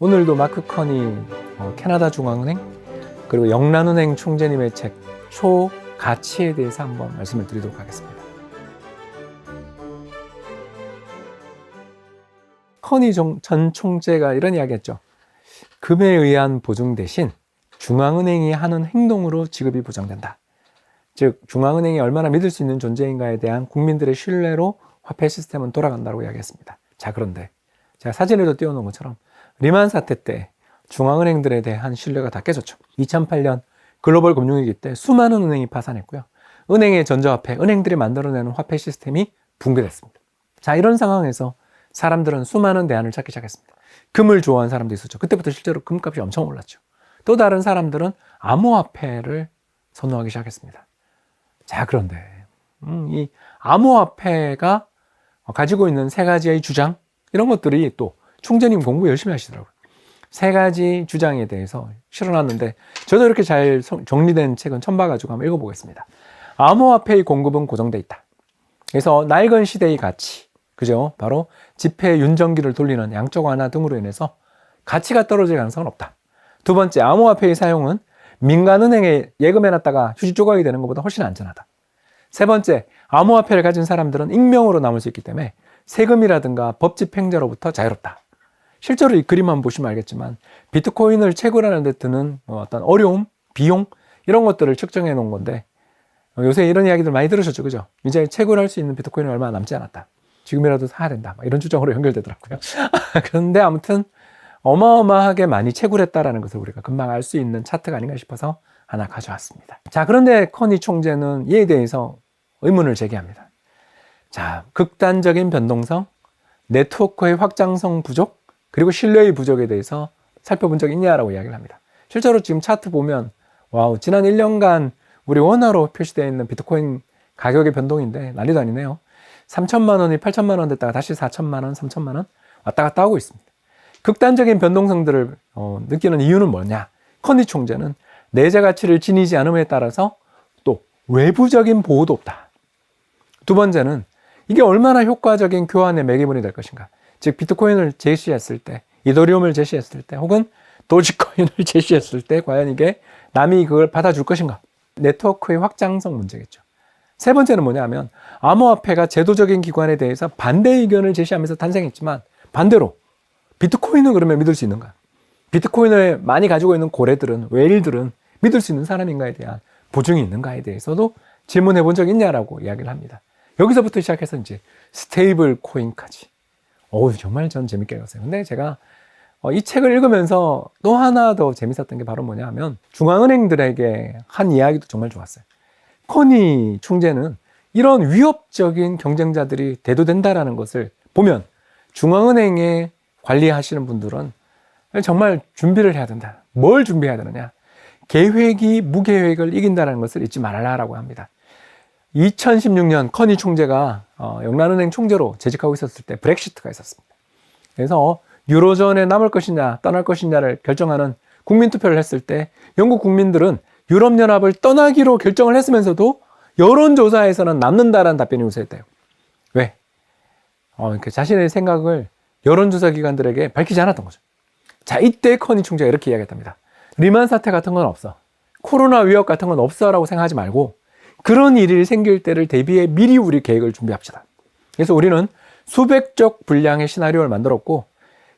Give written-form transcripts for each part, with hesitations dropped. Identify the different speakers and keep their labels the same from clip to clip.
Speaker 1: 오늘도 마크 커니 캐나다 중앙은행 그리고 영란은행 총재님의 책 초가치에 대해서 한번 말씀을 드리도록 하겠습니다. 커니 전 총재가 이런 이야기했죠. 금에 의한 보증 대신 중앙은행이 하는 행동으로 지급이 보장된다. 즉 중앙은행이 얼마나 믿을 수 있는 존재인가에 대한 국민들의 신뢰로 화폐 시스템은 돌아간다고 이야기했습니다. 자, 그런데 제가 사진에도 띄워놓은 것처럼 리만 사태 때 중앙은행들에 대한 신뢰가 다 깨졌죠. 2008년 글로벌 금융위기 때 수많은 은행이 파산했고요. 은행의 전자화폐, 은행들이 만들어내는 화폐 시스템이 붕괴됐습니다. 자, 이런 상황에서 사람들은 수많은 대안을 찾기 시작했습니다. 금을 좋아하는 사람도 있었죠. 그때부터 실제로 금값이 엄청 올랐죠. 또 다른 사람들은 암호화폐를 선호하기 시작했습니다. 자, 그런데 이 암호화폐가 가지고 있는 세 가지의 주장, 이런 것들이 또 총재님 공부 열심히 하시더라고요. 세 가지 주장에 대해서 실어놨는데 저도 이렇게 잘 정리된 책은 처음 봐가지고 한번 읽어보겠습니다. 암호화폐의 공급은 고정돼 있다. 그래서 낡은 시대의 가치, 그죠? 바로 지폐 윤정기를 돌리는 양적 완화 등으로 인해서 가치가 떨어질 가능성은 없다. 두 번째, 암호화폐의 사용은 민간은행에 예금해놨다가 휴지 조각이 되는 것보다 훨씬 안전하다. 세 번째, 암호화폐를 가진 사람들은 익명으로 남을 수 있기 때문에 세금이라든가 법집행자로부터 자유롭다. 실제로 이 그림만 보시면 알겠지만 비트코인을 채굴하는 데 드는 어떤 어려움, 비용 이런 것들을 측정해 놓은 건데 요새 이런 이야기들 많이 들으셨죠, 그죠? 이제 채굴할 수 있는 비트코인은 얼마 남지 않았다. 지금이라도 사야 된다. 이런 주장으로 연결되더라고요. 그런데 아무튼 어마어마하게 많이 채굴했다라는 것을 우리가 금방 알 수 있는 차트가 아닌가 싶어서 하나 가져왔습니다. 자, 그런데 커니 총재는 이에 대해서 의문을 제기합니다. 자, 극단적인 변동성, 네트워크의 확장성 부족, 그리고 신뢰의 부족에 대해서 살펴본 적이 있냐라고 이야기를 합니다. 실제로 지금 차트 보면 와우, 지난 1년간 우리 원화로 표시되어 있는 비트코인 가격의 변동인데 난리도 아니네요. 3천만 원이 8천만 원 됐다가 다시 4천만 원, 3천만 원 왔다 갔다 하고 있습니다. 극단적인 변동성들을 느끼는 이유는 뭐냐? 커니 총재는 내재 가치를 지니지 않음에 따라서 또 외부적인 보호도 없다. 두 번째는 이게 얼마나 효과적인 교환의 매개분이 될 것인가? 즉 비트코인을 제시했을 때, 이더리움을 제시했을 때, 혹은 도지코인을 제시했을 때 과연 이게 남이 그걸 받아줄 것인가? 네트워크의 확장성 문제겠죠. 세 번째는 뭐냐면 암호화폐가 제도적인 기관에 대해서 반대 의견을 제시하면서 탄생했지만 반대로 비트코인은 그러면 믿을 수 있는가? 비트코인을 많이 가지고 있는 고래들은, 웨일들은 믿을 수 있는 사람인가에 대한 보증이 있는가에 대해서도 질문해 본 적이 있냐라고 이야기를 합니다. 여기서부터 시작해서 이제 스테이블 코인까지. 정말 전 재밌게 읽었어요. 근데 제가 이 책을 읽으면서 또 하나 더 재밌었던 게 바로 뭐냐 하면 중앙은행들에게 한 이야기도 정말 좋았어요. 커니 총재는 이런 위협적인 경쟁자들이 대두된다라는 것을 보면 중앙은행에 관리하시는 분들은 정말 준비를 해야 된다. 뭘 준비해야 되느냐? 계획이 무계획을 이긴다는 것을 잊지 말아라라고 합니다. 2016년 커니 총재가 영란은행 총재로 재직하고 있었을 때 브렉시트가 있었습니다. 그래서 유로존에 남을 것이냐 떠날 것이냐를 결정하는 국민투표를 했을 때 영국 국민들은 유럽연합을 떠나기로 결정을 했으면서도 여론조사에서는 남는다라는 답변이 우세했대요. 왜? 자신의 생각을 여론조사 기관들에게 밝히지 않았던 거죠. 자, 이때 커니 총재가 이렇게 이야기했답니다. 리만 사태 같은 건 없어. 코로나 위협 같은 건 없어라고 생각하지 말고 그런 일이 생길 때를 대비해 미리 우리 계획을 준비합시다. 그래서 우리는 수백 적 분량의 시나리오를 만들었고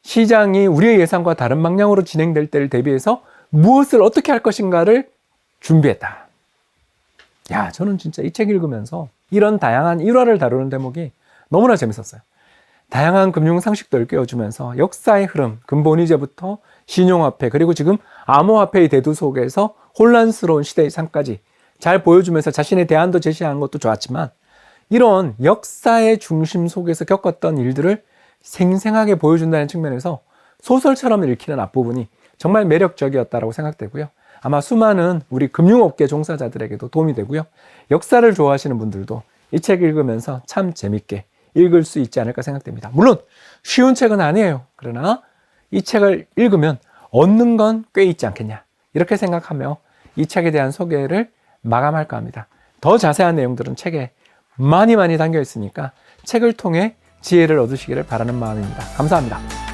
Speaker 1: 시장이 우리의 예상과 다른 방향으로 진행될 때를 대비해서 무엇을 어떻게 할 것인가를 준비했다. 야, 저는 진짜 이 책 읽으면서 이런 다양한 일화를 다루는 대목이 너무나 재밌었어요. 다양한 금융 상식도 일깨워주면서 역사의 흐름, 근본이제부터 신용화폐, 그리고 지금 암호화폐의 대두 속에서 혼란스러운 시대의 삶까지 잘 보여주면서 자신의 대안도 제시하는 것도 좋았지만 이런 역사의 중심 속에서 겪었던 일들을 생생하게 보여준다는 측면에서 소설처럼 읽히는 앞부분이 정말 매력적이었다고 생각되고요. 아마 수많은 우리 금융업계 종사자들에게도 도움이 되고요. 역사를 좋아하시는 분들도 이 책 읽으면서 참 재밌게 읽을 수 있지 않을까 생각됩니다. 물론 쉬운 책은 아니에요. 그러나 이 책을 읽으면 얻는 건 꽤 있지 않겠냐 이렇게 생각하며 이 책에 대한 소개를 마감할까 합니다. 더 자세한 내용들은 책에 많이 담겨 있으니까 책을 통해 지혜를 얻으시기를 바라는 마음입니다. 감사합니다.